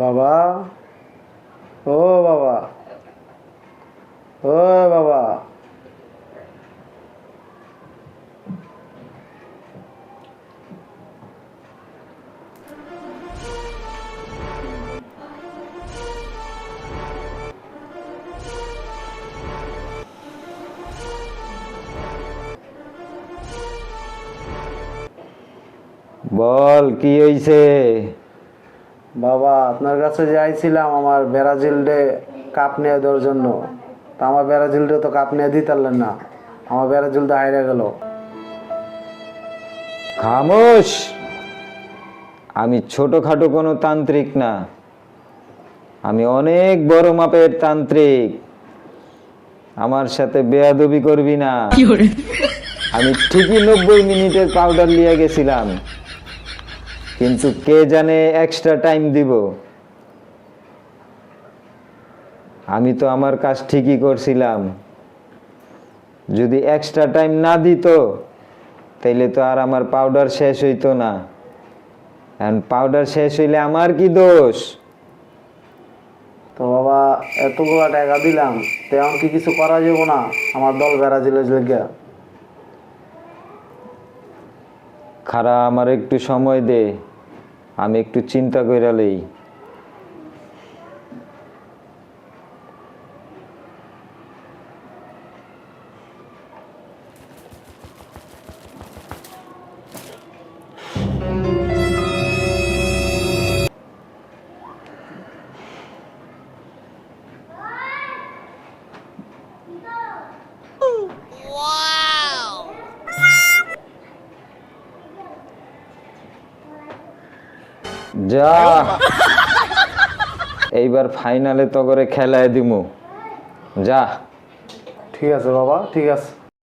বাবা, ও বাবা, ও বাবা। বল কি হইছে? বাবা, আপনার কাছে যে আইছিলাম আমার ব্রাজিলরে কাপ নিয়ে দেওয়ার জন্য, তা আমার ব্রাজিলরে তো কাপ নিয়ে দিতে পারলেন না। আমার ব্রাজিল তো হাইরা গেল। খামোশ! আমি ছোটখাটো কোনো তান্ত্রিক না, আমি অনেক বড় মাপের তান্ত্রিক। আমার সাথে বেয়াদবি করবি না। আমি ঠিকই 90 মিনিটের পাউডার নিয়ে গেছিলাম, কিন্তু কে জানে এক্সট্রা টাইম দিব। আমি তো আমার কাজ ঠিকই করছিলাম। যদি এক্সট্রা টাইম না দিত তাইলে তো আর আমার পাউডার শেষ হইতো না। এখন পাউডার শেষ হইলে আমার কি দোষ? তো বাবা, এতগুলা টাকা দিলাম, তেমন কি কিছু করা যাব না আমার দল ব্রাজিলের লেগে? খারা, আমার একটু সময় দে, আমি একটু চিন্তা কইরা লই। যা, এইবার ফাইনালে তো করে খেলায় দিমু। যা। ঠিক আছে বাবা, ঠিক আছে।